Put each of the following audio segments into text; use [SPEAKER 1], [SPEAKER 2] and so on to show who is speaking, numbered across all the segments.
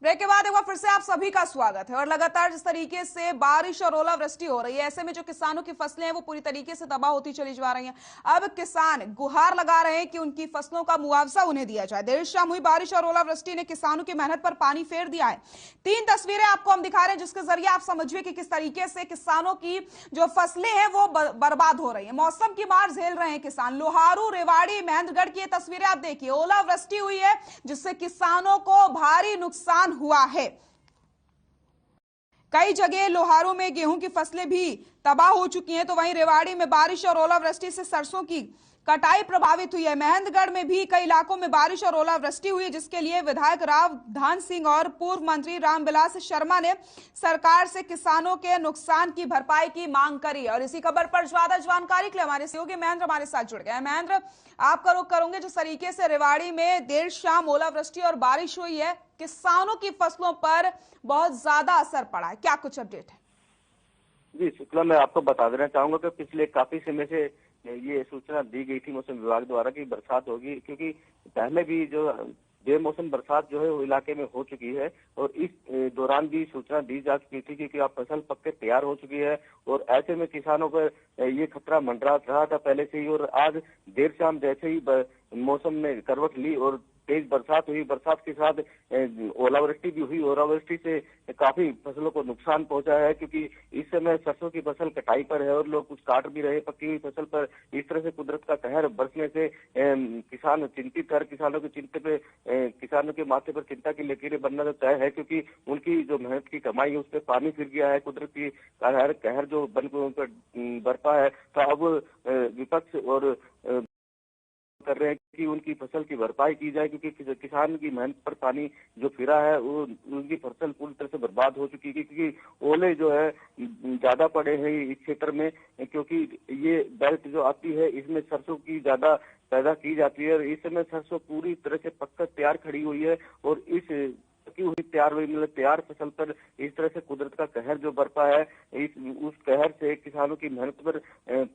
[SPEAKER 1] Break के बाद एक बार फिर से आप सभी का स्वागत है। और लगातार जिस तरीके से बारिश और ओलावृष्टि हो रही है, ऐसे में जो किसानों की फसलें हैं वो पूरी तरीके से तबाह होती चली जा रही हैं। अब किसान गुहार लगा रहे हैं कि उनकी फसलों का मुआवजा उन्हें दिया जाए। देर शाम हुई बारिश और ओलावृष्टि ने किसानों की मेहनत पर पानी फेर दिया है। 3 तस्वीरें आपको हम दिखा रहे हैं जिसके जरिए आप समझिए कि किस तरीके से किसानों की जो फसलें हैं वो बर्बाद हो रही है। मौसम की मार झेल रहे हैं किसान। लोहारू, रेवाड़ी, महेंद्रगढ़ की ये तस्वीरें आप देखिए। ओलावृष्टि हुई है जिससे किसानों को भारी नुकसान हुआ है। कई जगह लोहारों में गेहूं की फसलें भी तबाह हो चुकी हैं, तो वहीं रेवाड़ी में बारिश और ओलावृष्टि से सरसों की कटाई प्रभावित हुई है। महेंद्रगढ़ में भी कई इलाकों में बारिश और ओलावृष्टि हुई, जिसके लिए विधायक राव धान सिंह और पूर्व मंत्री रामविलास शर्मा ने सरकार से किसानों के नुकसान की भरपाई की मांग करी। और इसी खबर पर ज्यादा जानकारी के लिए हमारे सहयोगी महेंद्र हमारे साथ जुड़ गए। महेंद्र, आपका रुख करूंगे, जिस तरीके से रेवाड़ी में देर शाम ओलावृष्टि और बारिश हुई है, किसानों की फसलों पर बहुत ज्यादा असर पड़ा है, क्या कुछ अपडेट है?
[SPEAKER 2] जी शुक्ला, मैं आपको बता देना चाहूंगा कि पिछले काफी समय से ये सूचना दी गई थी मौसम विभाग द्वारा कि बरसात होगी, क्योंकि पहले भी जो बेमौसम बरसात जो है वो इलाके में हो चुकी है और इस दौरान भी सूचना दी जा चुकी थी क्योंकि अब फसल पक के तैयार हो चुकी है और ऐसे में किसानों पर ये खतरा मंडरा रहा था पहले से ही। और आज देर शाम जैसे ही मौसम ने करवट ली और तेज बरसात हुई, बरसात के साथ ओलावृष्टि भी हुई। ओलावृष्टि से काफी फसलों को नुकसान पहुंचा है क्योंकि इस समय सरसों की फसल कटाई पर है और लोग कुछ काट भी रहे पकी हुई फसल पर। इस तरह से कुदरत का कहर बरसने से किसान चिंतित है। किसानों की चिंता पे किसानों के माथे पर चिंता की लकीरें बनना तो तय है, क्योंकि उनकी जो मेहनत की कमाई है उस पर पानी फिर गया है। कुदरत की कहर जो बन उन पर बरपा है, तो अब विपक्ष और कर रहे हैं कि उनकी फसल की भरपाई की जाए, क्योंकि किसान की मेहनत पर पानी जो फिरा है वो उनकी फसल पूरी तरह से बर्बाद हो चुकी है। क्योंकि ओले जो है ज्यादा पड़े हैं इस क्षेत्र में, क्योंकि ये बेल्ट जो आती है इसमें सरसों की ज्यादा पैदा की जाती है और इस समय सरसों पूरी तरह से पककर तैयार खड़ी हुई है और इस पकी हुई तैयार हुई मतलब तैयार फसल पर इस तरह से कुदरत का कहर जो बरपा है, उस कहर से किसानों की मेहनत पर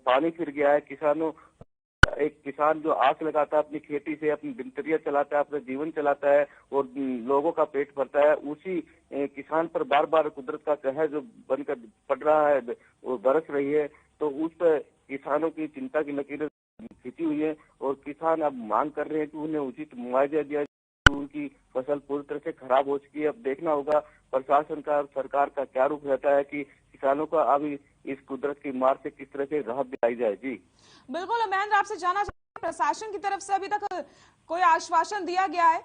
[SPEAKER 2] पानी फिर गया है। एक किसान जो आस लगाता है अपनी खेती से, अपनी दिनचर्या चलाता है, अपना जीवन चलाता है और लोगों का पेट भरता है, उसी किसान पर बार बार कुदरत का कहर जो बनकर पड़ रहा है वो बरस रही है, तो उस पर किसानों की चिंता की लकीरें खींची हुई है और किसान अब मांग कर रहे हैं कि उन्हें उचित मुआवजा दिया जाए। उनकी फसल पूरी तरह से खराब हो चुकी है। अब देखना होगा प्रशासन का और सरकार का क्या रुख रहता है कि किसानों को अब इस कुदरत की मार से किस तरह से राहत दिलाई जाए। जी
[SPEAKER 1] बिल्कुल महेंद्र, आपसे जानना चाहूंगा, प्रशासन की तरफ से अभी तक कोई आश्वासन दिया गया है?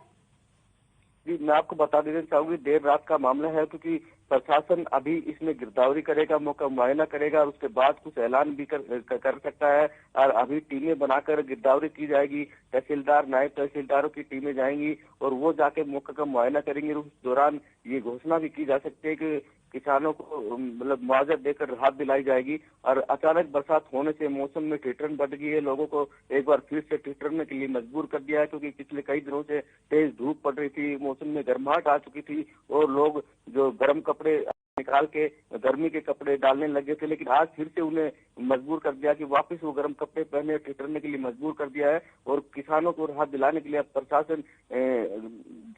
[SPEAKER 2] जी, मैं आपको बता देना चाहूंगी, देर रात का मामला है क्योंकि प्रशासन अभी इसमें गिरदावरी करेगा, मौका मुआयना करेगा और उसके बाद कुछ ऐलान भी कर सकता है। और अभी टीमें बनाकर गिरदावरी की जाएगी, तहसीलदार नायब तहसीलदारों की टीमें जाएंगी और वो जाके मौके का मुआयना करेंगे। उस दौरान ये घोषणा भी की जा सकती है कि किसानों को मतलब मुआवजा देकर राहत दिलाई जाएगी। और अचानक बरसात होने से मौसम में ठिठुरन बढ़ गई है, लोगों को एक बार फिर से ठिठुरने के लिए मजबूर कर दिया है, क्योंकि पिछले कई दिनों से तेज धूप पड़ रही थी, मौसम में गर्माहट आ चुकी थी और लोग जो गर्म कपड़े निकाल के गर्मी के कपड़े डालने लगे थे, लेकिन आज फिर से उन्हें मजबूर कर दिया कि वापस वो गर्म कपड़े पहने, ठिठुरने के लिए मजबूर कर दिया है। और किसानों को राहत दिलाने के लिए अब प्रशासन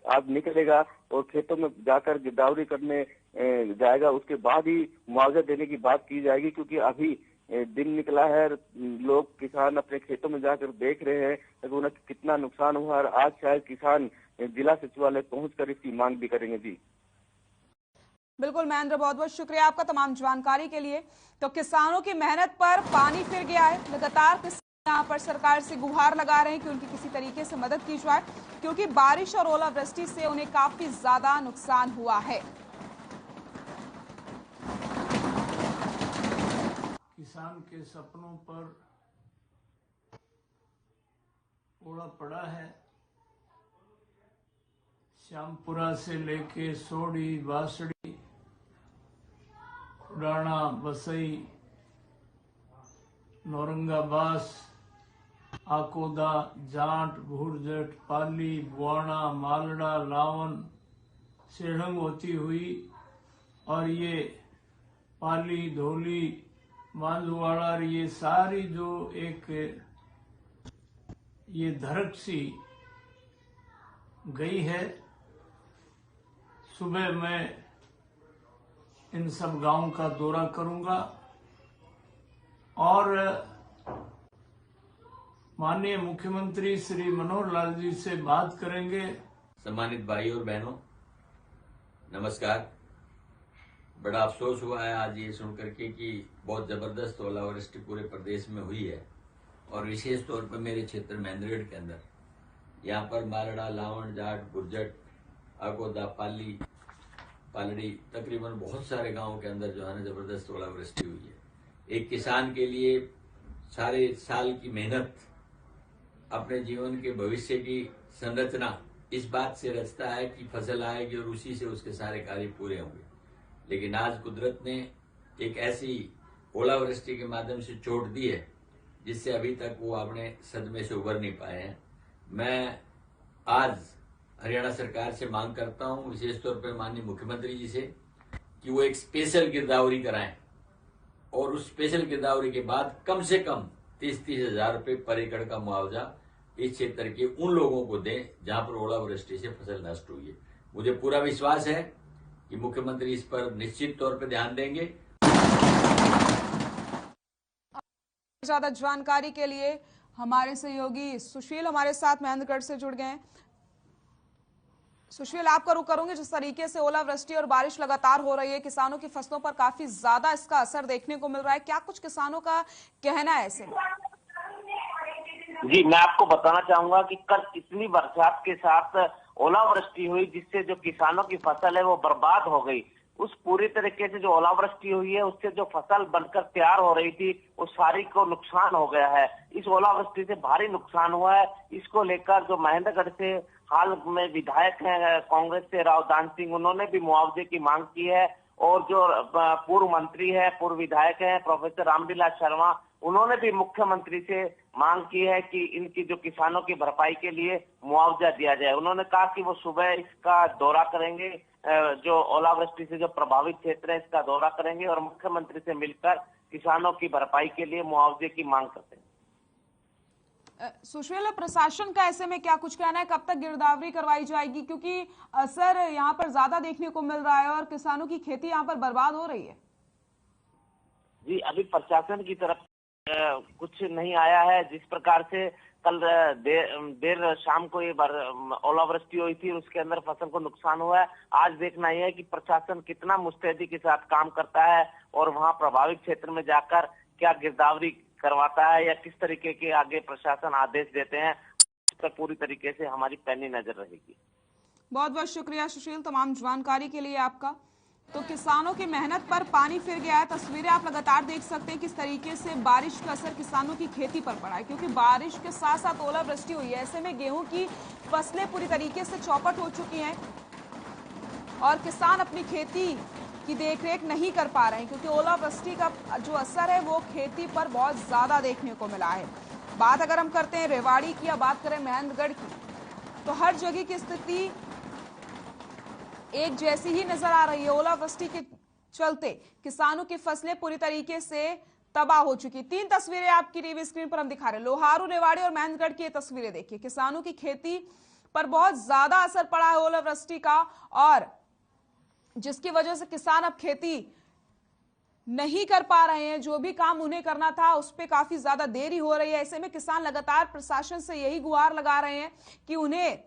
[SPEAKER 2] आज निकलेगा और खेतों में जाकर गिरदावरी करने जाएगा। उसके बाद ही मुआवजा देने की बात की जाएगी, क्योंकि अभी दिन निकला है, लोग किसान अपने खेतों में जाकर देख रहे हैं कि उन्हें कितना नुकसान हुआ और आज शायद किसान जिला सचिवालय पहुंचकर इसकी मांग भी करेंगे। जी
[SPEAKER 1] बिल्कुल महेंद्र, बहुत बहुत शुक्रिया आपका तमाम जानकारी के लिए। तो किसानों की मेहनत पर पानी फिर गया है। लगातार किसान यहाँ पर सरकार से गुहार लगा रहे हैं कि उनकी किसी तरीके से मदद की जाए, क्योंकि बारिश और ओलावृष्टि से उन्हें काफी ज्यादा नुकसान हुआ है।
[SPEAKER 3] किसान के सपनों पर ओला पड़ा है। श्यामपुरा से लेके सोड़ी, बासड़ी, खुडाना, बसई, नौरंगाबास, आकोदा, जाट, भूरजट, पाली, बुआना, मालड़ा, लावन, सेढ़ंग होती हुई और ये पाली, धोली, मांझवाड़ा, ये सारी जो एक ये धरक सी गई है। सुबह मैं इन सब गांवों का दौरा करूंगा और माननीय मुख्यमंत्री श्री मनोहर लाल जी से बात करेंगे।
[SPEAKER 4] सम्मानित भाई और बहनों, नमस्कार। बड़ा अफसोस हुआ है आज ये सुनकर के कि बहुत जबरदस्त ओलावृष्टि पूरे प्रदेश में हुई है और विशेष तौर पर मेरे क्षेत्र महेंद्रगढ़ के अंदर यहाँ पर मालड़ा, लावण, जाट, गुर्जट, आकोदा, पाली, पालड़ी, तकरीबन बहुत सारे गांवों के अंदर जो है ना जबरदस्त ओलावृष्टि हुई है। एक किसान के लिए सारे साल की मेहनत, अपने जीवन के भविष्य की संरचना इस बात से रचता है कि फसल आएगी और उसी से उसके सारे कार्य पूरे होंगे। लेकिन आज कुदरत ने एक ऐसी ओलावृष्टि के माध्यम से चोट दी है जिससे अभी तक वो अपने सदमे से उबर नहीं पाए हैं। मैं आज हरियाणा सरकार से मांग करता हूं, विशेष तौर पर माननीय मुख्यमंत्री जी से, कि वो एक स्पेशल गिरदावरी कराएं और उस स्पेशल गिरदावरी के बाद कम से कम 30-30 हजार रुपये पर एकड़ का मुआवजा इस क्षेत्र के उन लोगों को दें जहां पर ओलावृष्टि से फसल नष्ट हुई है। मुझे पूरा विश्वास है कि मुख्यमंत्री इस पर निश्चित तौर पर ध्यान देंगे।
[SPEAKER 1] ज्यादा जानकारी के लिए हमारे सहयोगी सुशील हमारे साथ महेंद्रगढ़ से जुड़ गए हैं। सुशील, आपका रुख करूंगी। जिस तरीके से ओलावृष्टि और बारिश लगातार हो रही है, किसानों की फसलों पर काफी ज्यादा इसका असर देखने को मिल रहा है, क्या कुछ किसानों का कहना है ऐसे में?
[SPEAKER 5] जी, मैं आपको बताना चाहूंगा कि कल इतनी बरसात के साथ ओलावृष्टि हुई जिससे जो किसानों की फसल है वो बर्बाद हो गई। उस पूरी तरीके से जो ओलावृष्टि हुई है उससे जो फसल बनकर तैयार हो रही थी वो सारी को नुकसान हो गया है। इस ओलावृष्टि से भारी नुकसान हुआ है। इसको लेकर जो महेंद्रगढ़ से हाल में विधायक हैं कांग्रेस से राव दान सिंह, उन्होंने भी मुआवजे की मांग की है और जो पूर्व मंत्री है, पूर्व विधायक है प्रोफेसर रामविलास शर्मा, उन्होंने भी मुख्यमंत्री से मांग की है कि इनकी जो किसानों की भरपाई के लिए मुआवजा दिया जाए। उन्होंने कहा कि वो सुबह इसका दौरा करेंगे, जो ओलावृष्टि से जो प्रभावित क्षेत्र है इसका दौरा करेंगे और मुख्यमंत्री से मिलकर किसानों की भरपाई के लिए मुआवजे की मांग करते हैं।
[SPEAKER 1] सुशील, प्रशासन का ऐसे में क्या कुछ कहना है? कब तक गिरदावरी करवाई जाएगी, क्योंकि असर यहाँ पर ज्यादा देखने को मिल रहा है और किसानों की खेती यहाँ पर बर्बाद हो रही है?
[SPEAKER 5] जी, अभी प्रशासन की तरफ कुछ नहीं आया है। जिस प्रकार से कल देर शाम को ये ओलावृष्टि हुई थी, उसके अंदर फसल को नुकसान हुआ है। आज देखना यह है कि प्रशासन कितना मुस्तैदी के साथ काम करता है और वहां प्रभावित क्षेत्र में जाकर क्या गिरदावरी करवाता है या किस तरीके के आगे प्रशासन आदेश देते हैं, इस पर पूरी तरीके से हमारी पैनी नजर रहेगी।
[SPEAKER 1] बहुत बहुत शुक्रिया सुशील तमाम जानकारी के लिए आपका। तो किसानों की मेहनत पर पानी फिर गया है। तस्वीरें आप लगातार देख सकते हैं किस तरीके से बारिश का असर किसानों की खेती पर पड़ा है, क्योंकि बारिश के साथ साथ ओलावृष्टि हुई है। ऐसे में गेहूं की फसलें पूरी तरीके से चौपट हो चुकी हैं और किसान अपनी खेती की देखरेख नहीं कर पा रहे हैं, क्योंकि ओलावृष्टि का जो असर है वो खेती पर बहुत ज्यादा देखने को मिला है। बात अगर हम करते हैं रेवाड़ी की या बात करें महेंद्रगढ़ की, तो हर जगह की स्थिति एक जैसी ही नजर आ रही है। ओलावृष्टि के चलते किसानों की फसलें पूरी तरीके से तबाह हो चुकी। 3 तस्वीरें आपकी टीवी स्क्रीन पर हम दिखा रहे हैं। लोहारू, रेवाड़ी और महेंद्रगढ़ की ये तस्वीरें देखिए। किसानों की खेती पर बहुत ज्यादा असर पड़ा है ओलावृष्टि का, और जिसकी वजह से किसान अब खेती नहीं कर पा रहे हैं। जो भी काम उन्हें करना था उस पर काफी ज्यादा देरी हो रही है। ऐसे में किसान लगातार प्रशासन से यही गुहार लगा रहे हैं कि उन्हें